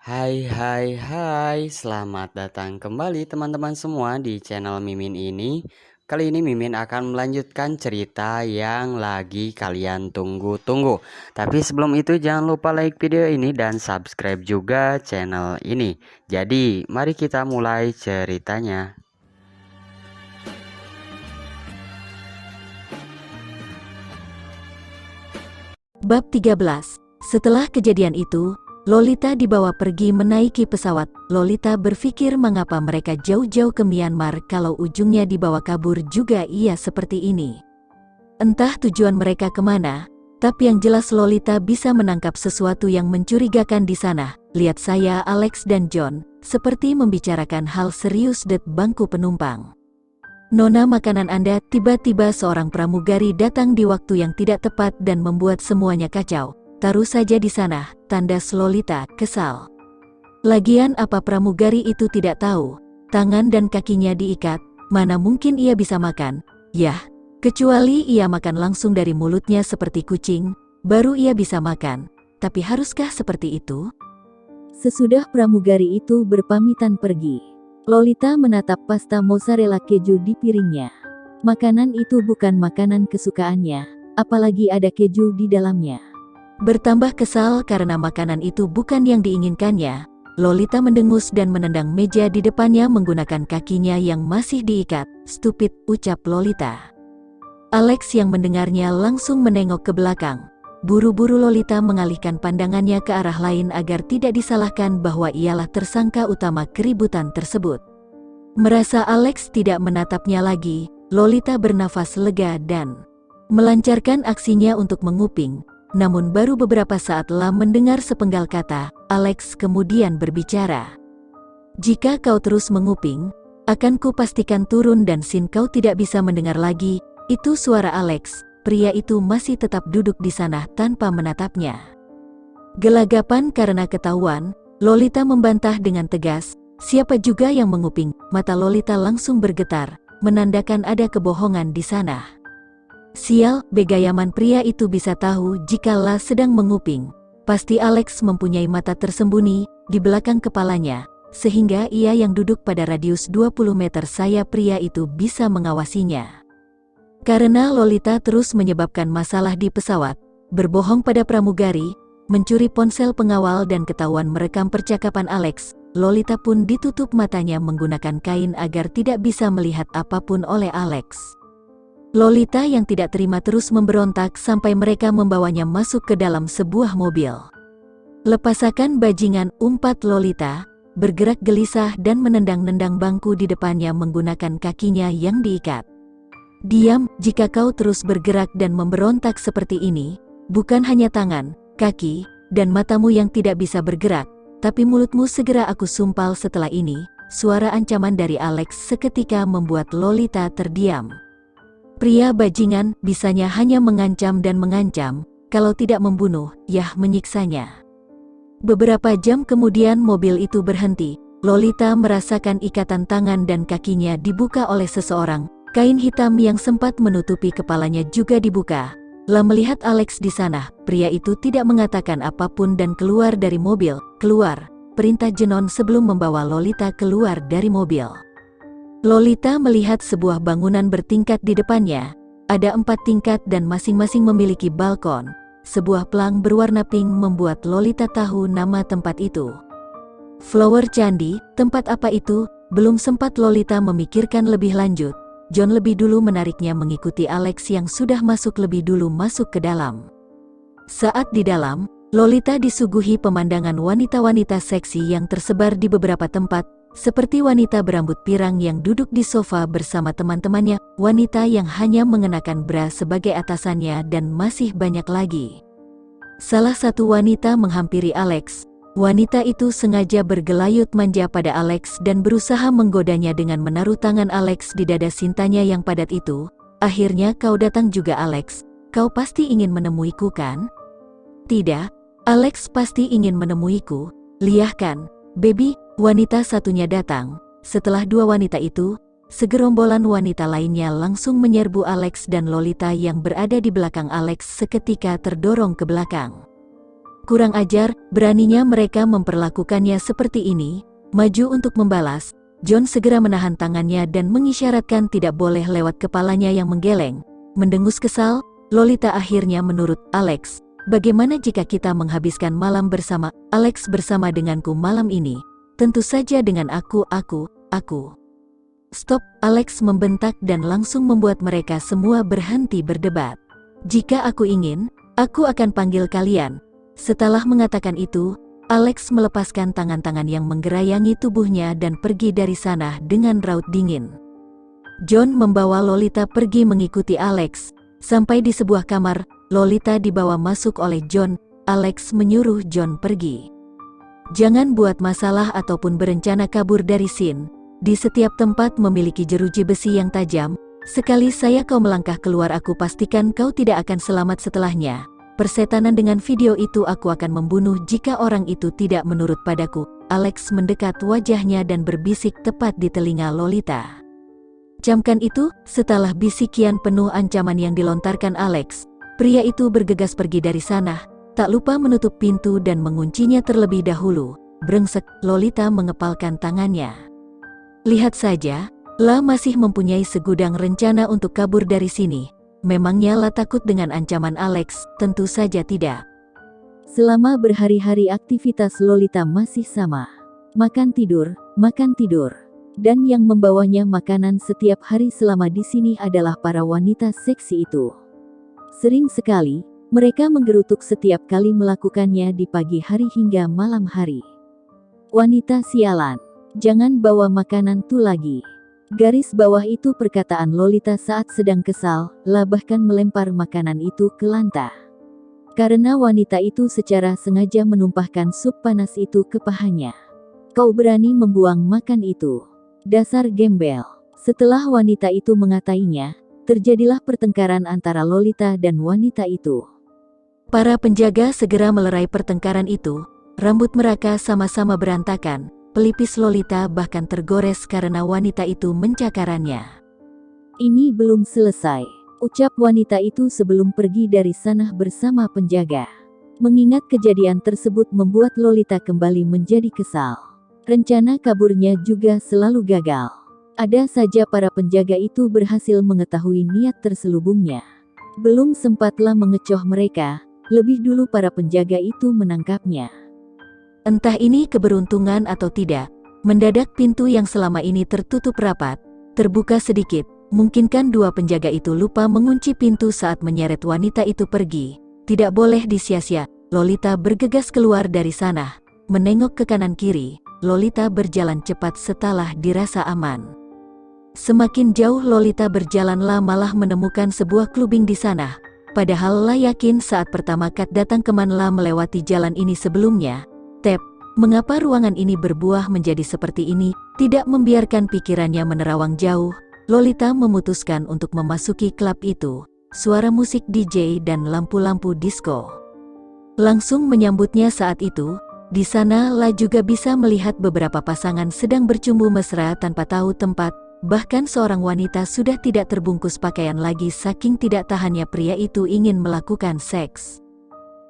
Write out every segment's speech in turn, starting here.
Hai hai hai, selamat datang kembali teman-teman semua di channel Mimin ini. Kali ini Mimin akan melanjutkan cerita yang lagi kalian tunggu-tunggu. Tapi sebelum itu jangan lupa like video ini dan subscribe juga channel ini. Jadi mari kita mulai ceritanya. Bab 13. Setelah kejadian itu, Lolita dibawa pergi menaiki pesawat. Lolita berpikir mengapa mereka jauh-jauh ke Myanmar kalau ujungnya dibawa kabur juga ia seperti ini. Entah tujuan mereka kemana, tapi yang jelas Lolita bisa menangkap sesuatu yang mencurigakan di sana. Lihat saya, Alex dan John, seperti membicarakan hal serius di bangku penumpang. Nona, makanan Anda. Tiba-tiba seorang pramugari datang di waktu yang tidak tepat dan membuat semuanya kacau. Taruh saja di sana, tandas Lolita, kesal. Lagian apa pramugari itu tidak tahu? Tangan dan kakinya diikat, mana mungkin ia bisa makan? Yah, kecuali ia makan langsung dari mulutnya seperti kucing, baru ia bisa makan. Tapi haruskah seperti itu? Sesudah pramugari itu berpamitan pergi, Lolita menatap pasta mozzarella keju di piringnya. Makanan itu bukan makanan kesukaannya, apalagi ada keju di dalamnya. Bertambah kesal karena makanan itu bukan yang diinginkannya, Lolita mendengus dan menendang meja di depannya menggunakan kakinya yang masih diikat. Stupid, ucap Lolita. Alex yang mendengarnya langsung menengok ke belakang. Buru-buru Lolita mengalihkan pandangannya ke arah lain agar tidak disalahkan bahwa ialah tersangka utama keributan tersebut. Merasa Alex tidak menatapnya lagi, Lolita bernafas lega dan melancarkan aksinya untuk menguping. Namun baru beberapa saatlah mendengar sepenggal kata, Alex kemudian berbicara. Jika kau terus menguping, akan kupastikan turun dan sin kau tidak bisa mendengar lagi. Itu suara Alex. Pria itu masih tetap duduk di sana tanpa menatapnya. Gelagapan karena ketahuan, Lolita membantah dengan tegas, siapa juga yang menguping? Mata Lolita langsung bergetar, menandakan ada kebohongan di sana. Sial, begayaman pria itu bisa tahu jikalau sedang menguping. Pasti Alex mempunyai mata tersembunyi di belakang kepalanya, sehingga ia yang duduk pada radius 20 meter saya pria itu bisa mengawasinya. Karena Lolita terus menyebabkan masalah di pesawat, berbohong pada pramugari, mencuri ponsel pengawal dan ketahuan merekam percakapan Alex, Lolita pun ditutup matanya menggunakan kain agar tidak bisa melihat apapun oleh Alex. Lolita yang tidak terima terus memberontak sampai mereka membawanya masuk ke dalam sebuah mobil. Lepasakan bajingan, umpat Lolita, bergerak gelisah dan menendang-nendang bangku di depannya menggunakan kakinya yang diikat. Diam, jika kau terus bergerak dan memberontak seperti ini, bukan hanya tangan, kaki, dan matamu yang tidak bisa bergerak, tapi mulutmu segera aku sumpal setelah ini. Suara ancaman dari Alex seketika membuat Lolita terdiam. Pria bajingan, bisanya hanya mengancam dan mengancam, kalau tidak membunuh, yah menyiksanya. Beberapa jam kemudian mobil itu berhenti, Lolita merasakan ikatan tangan dan kakinya dibuka oleh seseorang. Kain hitam yang sempat menutupi kepalanya juga dibuka. Lah melihat Alex di sana, pria itu tidak mengatakan apapun dan keluar dari mobil. Keluar, perintah Jenon sebelum membawa Lolita keluar dari mobil. Lolita melihat sebuah bangunan bertingkat di depannya. Ada 4 tingkat dan masing-masing memiliki balkon. Sebuah pelang berwarna pink membuat Lolita tahu nama tempat itu. Flower Candi, tempat apa itu? Belum sempat Lolita memikirkan lebih lanjut. John lebih dulu menariknya mengikuti Alex yang sudah lebih dulu masuk ke dalam. Saat di dalam, Lolita disuguhi pemandangan wanita-wanita seksi yang tersebar di beberapa tempat, seperti wanita berambut pirang yang duduk di sofa bersama teman-temannya, wanita yang hanya mengenakan bra sebagai atasannya dan masih banyak lagi. Salah satu wanita menghampiri Alex. Wanita itu sengaja bergelayut manja pada Alex dan berusaha menggodanya dengan menaruh tangan Alex di dada cintanya yang padat itu. Akhirnya kau datang juga Alex, kau pasti ingin menemuiku kan? Tidak, Alex pasti ingin menemuiku. Liahkan, baby, wanita satunya datang. Setelah 2 wanita itu, segerombolan wanita lainnya langsung menyerbu Alex dan Lolita yang berada di belakang Alex seketika terdorong ke belakang. Kurang ajar, beraninya mereka memperlakukannya seperti ini. Maju untuk membalas, John segera menahan tangannya dan mengisyaratkan tidak boleh lewat kepalanya yang menggeleng. Mendengus kesal, Lolita akhirnya menurut Alex. Bagaimana jika kita menghabiskan malam bersama Alex bersama denganku malam ini? Tentu saja dengan aku. Stop, Alex membentak dan langsung membuat mereka semua berhenti berdebat. Jika aku ingin, aku akan panggil kalian. Setelah mengatakan itu, Alex melepaskan tangan-tangan yang menggerayangi tubuhnya dan pergi dari sana dengan raut dingin. John membawa Lolita pergi mengikuti Alex. Sampai di sebuah kamar, Lolita dibawa masuk oleh John. Alex menyuruh John pergi. Jangan buat masalah ataupun berencana kabur dari sini. Di setiap tempat memiliki jeruji besi yang tajam. Sekali kau melangkah keluar, aku pastikan kau tidak akan selamat setelahnya. Persetanan dengan video itu, aku akan membunuh jika orang itu tidak menurut padaku. Alex mendekat wajahnya dan berbisik tepat di telinga Lolita. Camkan itu. Setelah bisikian penuh ancaman yang dilontarkan Alex, pria itu bergegas pergi dari sana, tak lupa menutup pintu dan menguncinya terlebih dahulu. Brengsek, Lolita mengepalkan tangannya. Lihat saja, La masih mempunyai segudang rencana untuk kabur dari sini. Memangnya La takut dengan ancaman Alex? Tentu saja tidak. Selama berhari-hari aktivitas Lolita masih sama. Makan tidur. Dan yang membawanya makanan setiap hari selama di sini adalah para wanita seksi itu. Sering sekali, mereka menggerutuk setiap kali melakukannya di pagi hari hingga malam hari. Wanita sialan, jangan bawa makanan tuh lagi. Garis bawah itu perkataan Lolita saat sedang kesal. La bahkan melempar makanan itu ke lantai. Karena wanita itu secara sengaja menumpahkan sup panas itu ke pahanya. Kau berani membuang makan itu? Dasar gembel. Setelah wanita itu mengatainya, terjadilah pertengkaran antara Lolita dan wanita itu. Para penjaga segera melerai pertengkaran itu. Rambut mereka sama-sama berantakan. Pelipis Lolita bahkan tergores karena wanita itu mencakarannya. Ini belum selesai, ucap wanita itu sebelum pergi dari sana bersama penjaga. Mengingat kejadian tersebut membuat Lolita kembali menjadi kesal. Rencana kaburnya juga selalu gagal. Ada saja para penjaga itu berhasil mengetahui niat terselubungnya. Belum sempatlah mengecoh mereka, lebih dulu para penjaga itu menangkapnya. Entah ini keberuntungan atau tidak, mendadak pintu yang selama ini tertutup rapat, terbuka sedikit. Mungkinkan dua penjaga itu lupa mengunci pintu saat menyeret wanita itu pergi. Tidak boleh disia-sia. Lolita bergegas keluar dari sana, menengok ke kanan kiri. Lolita berjalan cepat setelah dirasa aman. Semakin jauh Lolita berjalanlah malah menemukan sebuah klubing di sana. Padahal La yakin saat pertama kali datang ke Manla melewati jalan ini sebelumnya. Mengapa ruangan ini berbuah menjadi seperti ini? Tidak membiarkan pikirannya menerawang jauh, Lolita memutuskan untuk memasuki klub itu. Suara musik DJ dan lampu-lampu disko langsung menyambutnya saat itu. Di sana La juga bisa melihat beberapa pasangan sedang bercumbu mesra tanpa tahu tempat. Bahkan seorang wanita sudah tidak terbungkus pakaian lagi saking tidak tahannya pria itu ingin melakukan seks.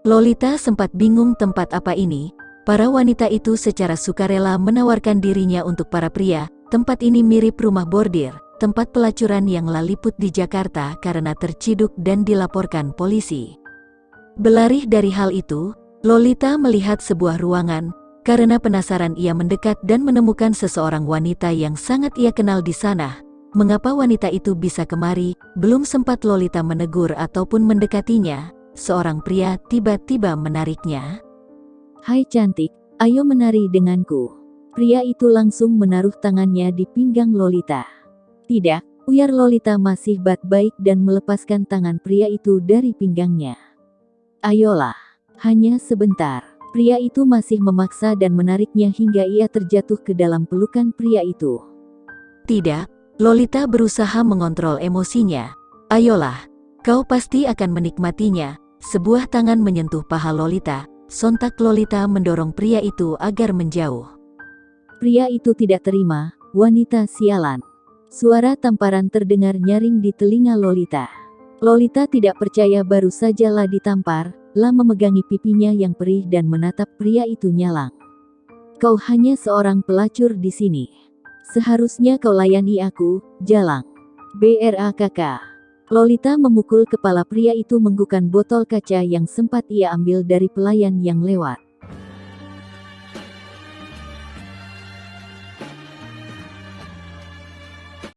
Lolita sempat bingung tempat apa ini. Para wanita itu secara sukarela menawarkan dirinya untuk para pria. Tempat ini mirip rumah bordir, tempat pelacuran yang La liput di Jakarta karena terciduk dan dilaporkan polisi. Berlari dari hal itu, Lolita melihat sebuah ruangan. Karena penasaran ia mendekat dan menemukan seseorang wanita yang sangat ia kenal di sana. Mengapa wanita itu bisa kemari? Belum sempat Lolita menegur ataupun mendekatinya, seorang pria tiba-tiba menariknya. Hai cantik, ayo menari denganku. Pria itu langsung menaruh tangannya di pinggang Lolita. Tidak, uyar Lolita masih baik dan melepaskan tangan pria itu dari pinggangnya. Ayolah, hanya sebentar. Pria itu masih memaksa dan menariknya hingga ia terjatuh ke dalam pelukan pria itu. Tidak, Lolita berusaha mengontrol emosinya. Ayolah, kau pasti akan menikmatinya. Sebuah tangan menyentuh paha Lolita. Sontak Lolita mendorong pria itu agar menjauh. Pria itu tidak terima. Wanita sialan. Suara tamparan terdengar nyaring di telinga Lolita. Lolita tidak percaya baru saja La ditampar. La memegangi pipinya yang perih dan menatap pria itu nyalang. Kau hanya seorang pelacur di sini. Seharusnya kau layani aku, Jalang. BRAKK. Lolita memukul kepala pria itu menggugkan botol kaca yang sempat ia ambil dari pelayan yang lewat.